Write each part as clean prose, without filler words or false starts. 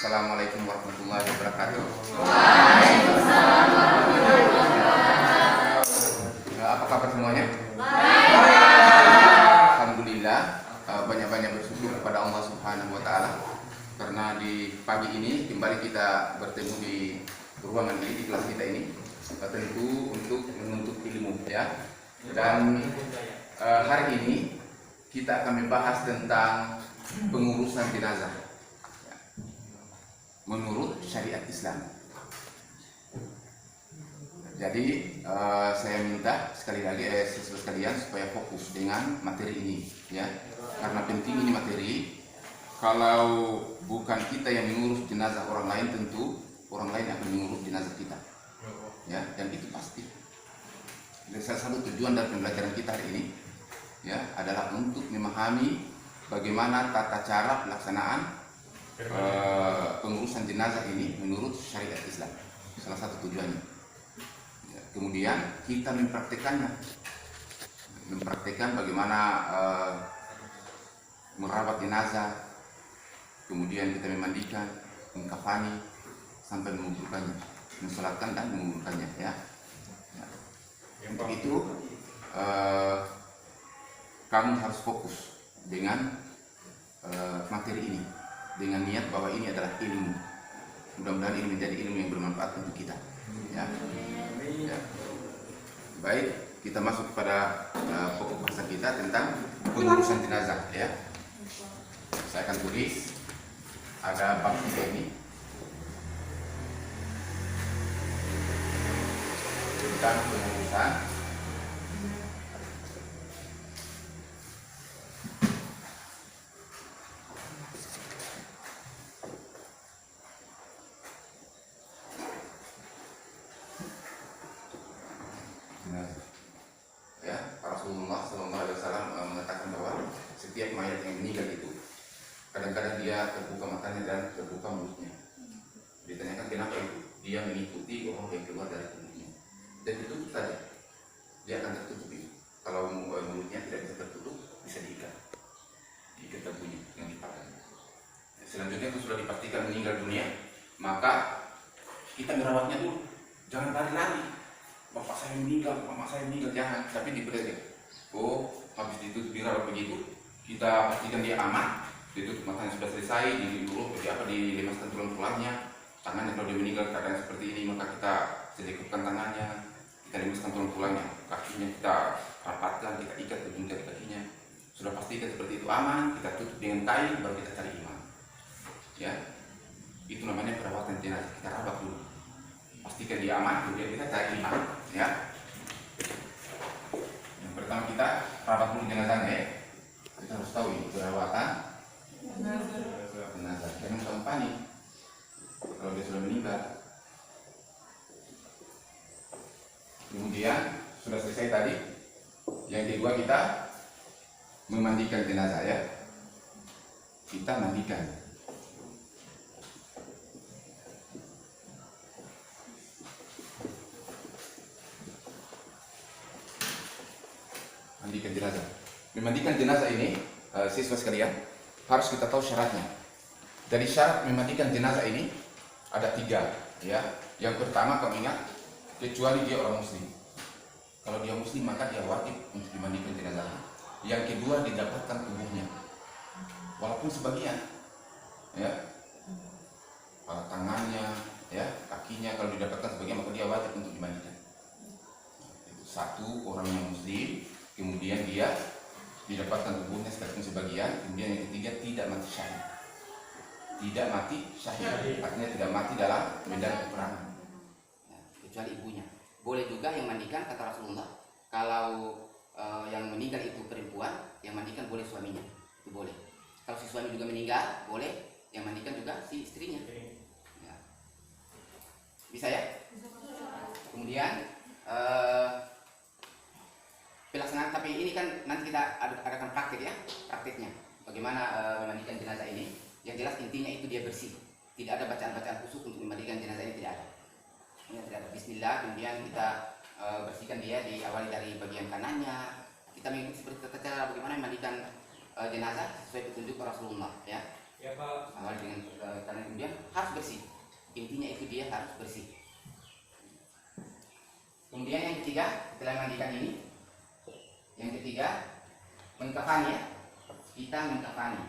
Assalamualaikum warahmatullahi wabarakatuh. Apa kabar semuanya? Alhamdulillah, banyak-banyak bersyukur kepada Allah Subhanahu wa Ta'ala karena di pagi ini kembali kita bertemu di ruangan ini, di kelas kita ini, tentu untuk menuntut ilmu, ya. Dan hari ini kita akan membahas tentang pengurusan jenazah menurut syariat Islam. Jadi saya minta sekali lagi siswa sekalian supaya fokus dengan materi ini, ya, karena penting ini materi. Kalau bukan kita yang mengurus jenazah orang lain, tentu orang lain akan mengurus jenazah kita, ya, dan itu pasti. Dan salah satu tujuan dari pembelajaran kita hari ini, ya, adalah untuk memahami bagaimana tata cara pelaksanaan pengurusan jenazah ini menurut syariat Islam. Salah satu tujuannya. Ya, kemudian kita mempraktekkan bagaimana merawat jenazah, kemudian kita memandikan, mengkafani, sampai menguburkannya, mensolatkan dan menguburkannya, ya. Untuk itu kamu harus fokus dengan materi ini, dengan niat bahwa ini adalah ilmu. Mudah-mudahan ini menjadi ilmu yang bermanfaat untuk kita, ya. Ya. Baik, kita masuk kepada pokok bahasan kita tentang pengurusan jenazah, ya. Saya akan tulis, ada bab ini tentang pengurusan Rasulullah SAW mengatakan bahwa setiap mayat yang meninggal itu kadang-kadang dia terbuka matanya dan terbuka mulutnya. Ditanyakan kenapa itu? Dia mengikuti orang yang keluar dari tubuhnya. Dan itu saja, dia akan tertutup itu. Kalau mulutnya tidak bisa tertutup, bisa diikat tubuhnya yang dipakai. Selanjutnya itu sudah dipastikan meninggal dunia, maka kita merawatnya dulu. Jangan lari-lari. Bapak saya meninggal, mama saya meninggal, jangan. Tapi diberi. Oh, habis ditutup dirawat begitu, kita pastikan dia aman, ditutup matanya sudah selesai, dilemaskan tulang-tulangnya, tangannya kalau dia meninggal keadaan seperti ini, maka kita selekupkan tangannya, kita lemaskan tulang-tulangnya, kakinya kita rapatkan, kita ikat ujung jari kakinya, sudah pastikan seperti itu aman, kita tutup dengan kain, baru kita cari imam, ya. Itu namanya perawatan jenazah, kita rawat dulu, pastikan dia aman, kemudian kita cari imam, ya. Pertama kita rawat dulu jenazahnya, ya. Kita harus tahu ini perawatan jenazah. Jangan kamu panik kalau dia sudah meninggal. Kemudian sudah selesai tadi. Yang kedua kita memandikan jenazah, ya. Kita mandikan. Mandikan jenazah. Memandikan jenazah ini, siswa sekalian, harus kita tahu syaratnya. Dari syarat memandikan jenazah ini ada 3, ya. Yang pertama kamu ingat, kecuali dia orang muslim. Kalau dia muslim maka dia wajib untuk dimandikan jenazah. Yang kedua didapatkan tubuhnya, walaupun sebagian, ya. Pada tangannya, ya, kakinya kalau didapatkan sebagian maka dia wajib untuk dimandikan. Itu satu, orang yang muslim. Kemudian dia didapatkan tubuhnya sekalipun sebagian. Kemudian yang ketiga tidak mati syahid. Tidak mati syahid, artinya tidak mati dalam medan peperangan. Ya, kecuali ibunya. Boleh juga yang mandikan, kata Rasulullah. Kalau yang meninggal itu perempuan, yang mandikan boleh suaminya. Itu boleh. Kalau si suami juga meninggal, boleh yang mandikan juga si istrinya. Ya. Bisa, ya? Kemudian pelaksanaan, tapi ini kan nanti kita adakan praktik, ya, praktiknya bagaimana memandikan jenazah ini. Yang jelas intinya itu dia bersih, tidak ada bacaan-bacaan khusus untuk memandikan jenazah ini, tidak ada. Ini tidak ada. Bismillah, kemudian kita bersihkan dia, diawali dari bagian kanannya. Kita mengikuti seperti tata cara bagaimana memandikan jenazah sesuai petunjuk Rasulullah, ya. Ya Pak. Awal dengan karena kemudian harus bersih. Intinya itu dia harus bersih. Kemudian yang ketiga, setelah mandikan ini, yang ketiga mengkafani ya. Kita mengkafani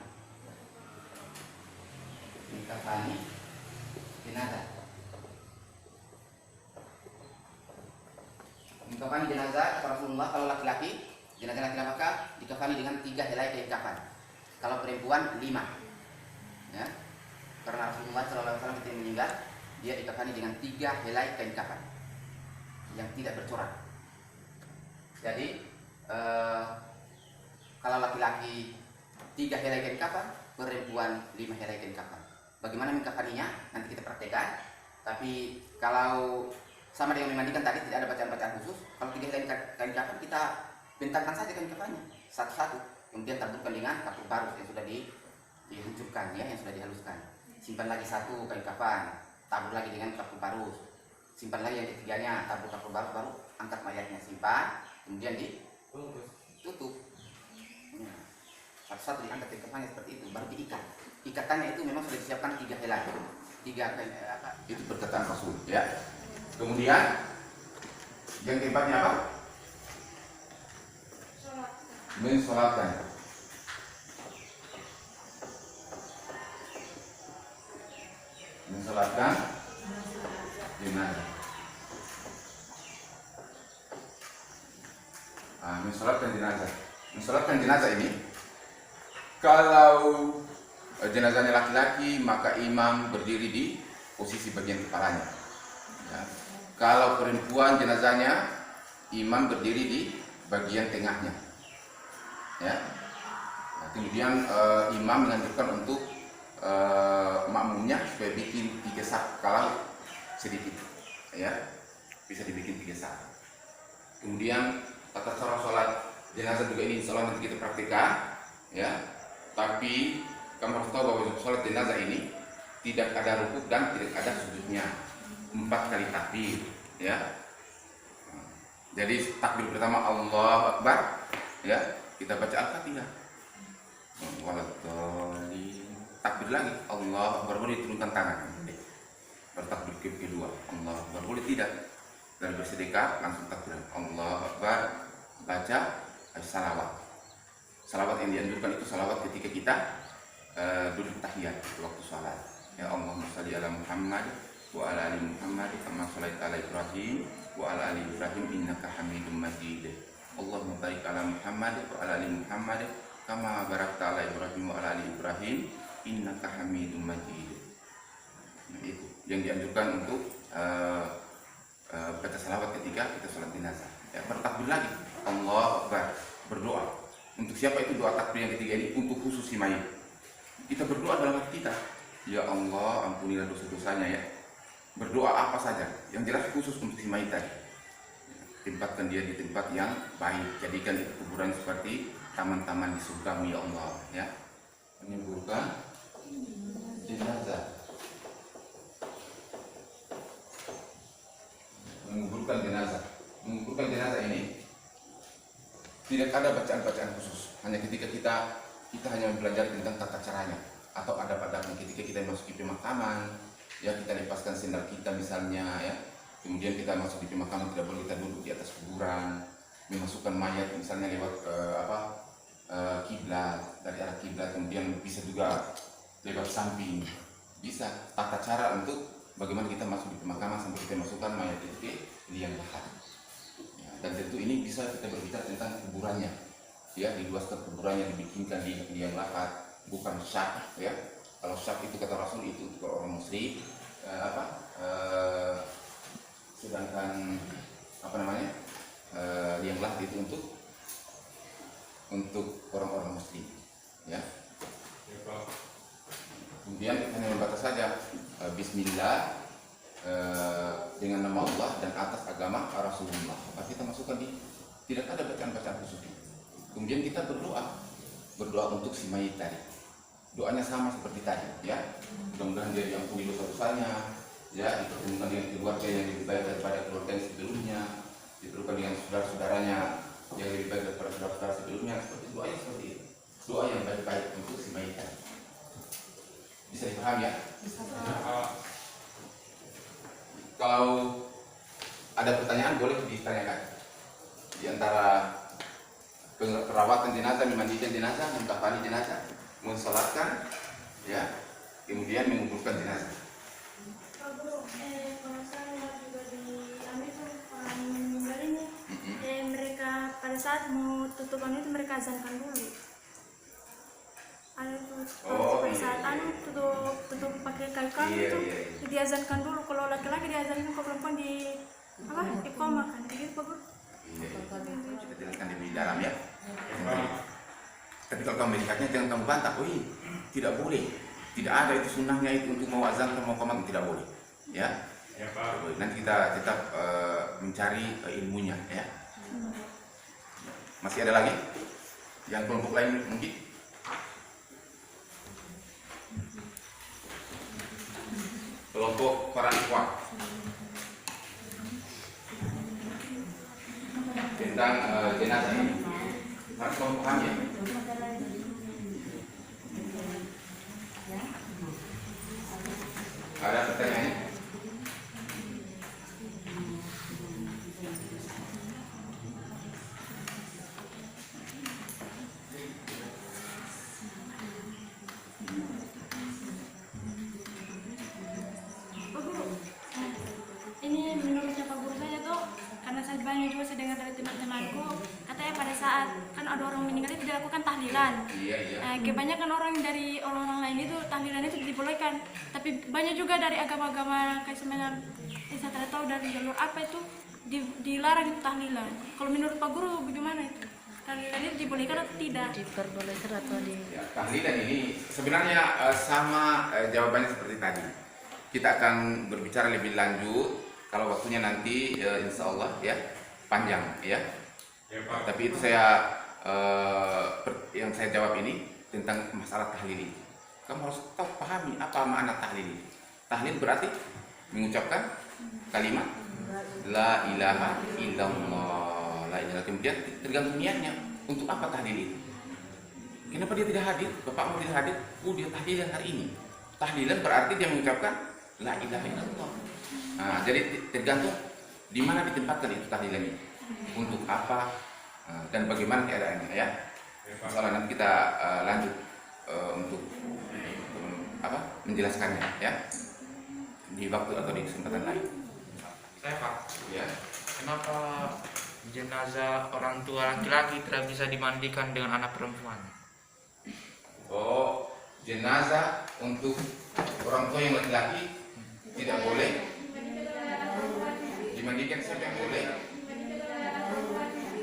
jenazah. Mengkafani jenazah kata Rasulullah, kalau laki-laki jenazah laki-laki maka dikafani dengan 3 helai kain kafan. Kalau perempuan 5. Ya. Karena Rasulullah SAW ketika meninggal, dia dikafani dengan 3 helai kain kafan yang tidak bercorak. Jadi kalau laki-laki 3 helai kain kafan, perempuan 5 helai kain kafan. Bagaimana mengkafaninya? Nanti kita praktekkan. Tapi kalau sama dengan memandikan tadi tidak ada bacaan-bacaan khusus. Kalau 3 helai kain kafan kita bentangkan saja kain kafannya satu-satu. Kemudian taburkan dengan kapur baru yang sudah dihancurkan ya, yang sudah dihaluskan. Simpan lagi 1 kain kafan, tabur lagi dengan kapur baru. Simpan lagi yang ketiganya, tabur kapur baru, angkat mayatnya, simpan, kemudian ditutup. Ya. Satu-satu diangkat kain kafannya seperti itu, baru diikat. Ikatannya itu memang sudah disiapkan 3 helai. 3 kain Itu perkataan Rasul ya. Kemudian yang keempatnya apa? Mensolatkan. Mensolatkan jenazah. Mensolatkan jenazah. Mensolatkan jenazah ini, kalau jenazahnya laki-laki maka imam berdiri di posisi bagian kepalanya. Ya. Kalau perempuan jenazahnya, imam berdiri di bagian tengahnya. Ya. Nah, kemudian imam menganjurkan untuk makmumnya supaya bikin 3 saf kalau sedikit, ya bisa dibikin 3 saf. Kemudian tata cara sholat jenazah juga ini insya Allah nanti kita praktikkan, ya. Tapi kamu harus tahu bahwa sholat jenazah ini tidak ada rukuk dan tidak ada sujudnya, 4 kali takbir, ya. Jadi takbir pertama Allahu Akbar, ya, kita baca Al-Fatihah. Waladhdallin. Takbir lagi Allahu Akbar, boleh turunkan tangan. Bertakbir kedua Allahu Akbar, boleh tidak. Dan bersedekah langsung takbir Allahu Akbar, baca salawat. Salawat yang dianjurkan itu salawat ketika kita duduk tahiyat waktu salat. Ya Allahumma shalli ala Muhammad wa ala ali Muhammad kama shallaita ala Ibrahim wa ala ali Ibrahim innaka Hamidum Majid. Allahumma barik ala Muhammad wa ala ali Muhammad kama barakta ala Ibrahim wa ala ali Ibrahim innaka Hamidum Majid. Nah, itu yang dianjurkan untuk baca salawat ketika kita sholat jenazah. Ya, bertakbir lagi Allahu Akbar, berdoa. Untuk siapa itu doa takbir yang ketiga ini? Untuk khusus si mayit. Kita berdoa dalam hati kita, ya Allah ampunilah dosa-dosanya, ya. Berdoa apa saja, yang jelas khusus untuk si mayit tadi. Tempatkan dia di tempat yang baik, jadikan itu kuburan seperti taman-taman di surga, ya Allah, ya. Menyembuhkan jenazah, menguburkan jenazah. Menguburkan jenazah ini tidak ada bacaan-bacaan khusus, hanya ketika kita hanya belajar tentang tata caranya, atau ada padanya ketika kita masuk di pemakaman, ya kita lepaskan sendal kita misalnya, ya. Kemudian kita masuk di pemakaman tidak boleh kita duduk di atas kuburan, memasukkan mayat misalnya lewat kiblat, dari arah kiblat, kemudian bisa juga lewat samping, bisa tata cara untuk bagaimana kita masuk di pemakaman sampai kita masukkan mayat itu ke liang lahat. Ya, dan tentu ini bisa kita berbicara tentang kuburannya, ya, diluaskan kuburannya, dibikinkan di liang lahat, bukan syak, ya. Kalau syak itu kata Rasul itu kalau orang musyrik, sedangkan liang lahat itu untuk orang-orang muslim, ya. Kemudian kita hanya membaca saja Bismillah dengan nama Allah dan atas agama Rasulullah. Maka kita masukkan tidak ada bacaan-bacaan khusus. Kemudian kita berdoa untuk si mayit tadi. Doanya sama seperti tadi, ya. Mudah-mudahan dia diampuni dosa-dosanya, ya, dipertemukan dengan keluarga yang lebih baik daripada keluarga yang sebelumnya, dipertemukan dengan saudara-saudaranya yang lebih baik daripada saudara-saudara sebelumnya. Seperti doanya seperti itu. Doa yang baik-baik untuk si mayit tadi. Bisa dipahami ya? Kalau ada pertanyaan boleh ditanyakan. Di antara perawatan jenazah, memandikan jenazah, mengkafani jenazah, mensolatkan, ya, kemudian menguburkan jenazah. Kalau saya juga diambil tuh orang meninggal ini, mereka pada saat mau tutupan itu mereka azankan dulu. Ada tuh pada saat tutup pakai kayu kayu itu diazankan dulu. Kalau laki-laki diazankan, kalau perempuan di iqamah kan, begitu Pak Guru. Kita jelaskan di dalam ya. Tapi kalau kamu melihatnya jangan kamu bantah, tidak boleh. Tidak ada itu sunnahnya itu untuk mau azan atau mau qamat, tidak boleh. Ya. Ya Pak. Nanti kita tetap mencari ilmunya ya. Masih ada lagi? Yang kelompok lain mungkin? Kelompok para ikhwan tentang jenazah ini. Harus kamu pahami ya. Ada pertanyaan? Pak Guru, ini menurutnya Pak Guru saya tuh, karena saya banyak juga saya dengar dari teman-temanku, katanya pada saat kan ada orang meninggal itu dilakukan tahlilan. Iya. Kebanyakan orang dari orang lain itu tahlilan itu dibolehkan, tapi banyak juga dari agama-agama kayak semacam saya tidak tahu dari jalur apa itu dilarang itu tahlilan. Kalau menurut Pak Guru bagaimana itu? Tahlilan itu dibolehkan atau tidak? Diperbolehkan atau di Ya, tahlilan ini sebenarnya sama jawabannya seperti tadi. Kita akan berbicara lebih lanjut kalau waktunya nanti insya Allah ya panjang ya. Ya Pak. Tapi itu saya yang saya jawab ini tentang masalah tahlil ini. Kamu harus tahu pahami apa makna tahlil ini. Tahlil berarti mengucapkan kalimat la ilaha illallah. La ilaha, kemudian tergantung niatnya untuk apa tahlil itu. Kenapa dia tidak hadir? Bapakmu tidak hadir? Dia tahlilan hari ini. Tahlilan berarti dia mengucapkan la ilaha illallah. Nah, jadi tergantung di mana ditempatkan itu tahlilan ini. Untuk apa dan bagaimana keadaannya ya. Soalnya nanti kita lanjut untuk menjelaskannya ya di waktu atau di kesempatan lain. Saya Pak, Ya. kenapa jenazah orang tua laki-laki tidak bisa dimandikan dengan anak perempuan? Oh, jenazah untuk orang tua yang laki-laki tidak boleh dimandikan. Siapa yang boleh?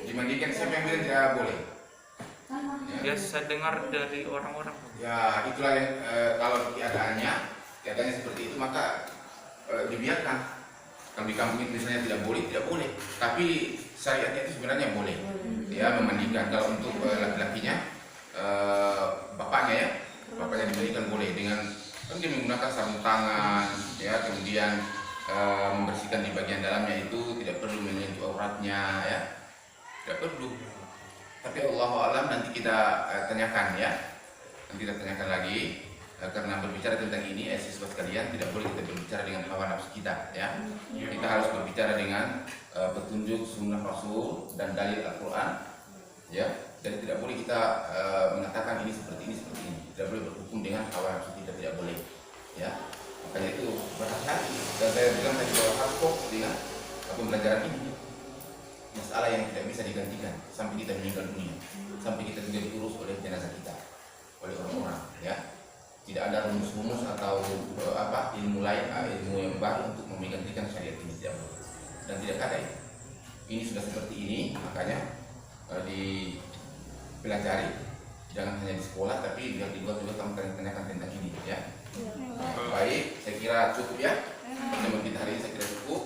Dimandikan siapa yang bilang tidak boleh? Ya saya dengar dari orang-orang. Ya, itulah yang kalau keadaannya seperti itu maka dibiarkan. Kalau di kampung itu misalnya tidak boleh. Tapi syariatnya itu sebenarnya boleh. Ya, memandikan. Kalau untuk laki-lakinya, bapaknya dimandikan boleh dengan dia menggunakan sarung tangan, ya, kemudian membersihkan di bagian dalamnya itu tidak perlu menyentuh auratnya, ya, tidak perlu. Tapi Allahu a'lam nanti kita tanyakan ya. Nanti kita tanyakan lagi karena berbicara tentang ini siswa sekalian tidak boleh kita berbicara dengan hawa nafsu kita ya. Kita harus berbicara dengan petunjuk sunnah Rasul dan dalil Al-Qur'an ya. Dan tidak boleh kita mengatakan ini seperti ini. Tidak boleh berhukum dengan hawa nafsu kita, tidak boleh ya. Makanya itu berhati-hati. Dan saya bilang tadi bahwa harus fokus dengan pembelajaran ini. Masalah yang tidak bisa digantikan sampai kita meninggal dunia, sampai kita juga diurus oleh jenazah kita, oleh orang-orang ya. Tidak ada rumus-rumus atau ilmu lain, ilmu yang baru untuk menggantikan syariat ini, tidak boleh dan tidak ada itu. Ini sudah seperti ini, makanya dipelajari, jangan hanya di sekolah tapi biar dibuat juga kamu tanyakan tentang ini ya. Baik, saya kira cukup ya. Pertemuan kita hari ini saya kira cukup.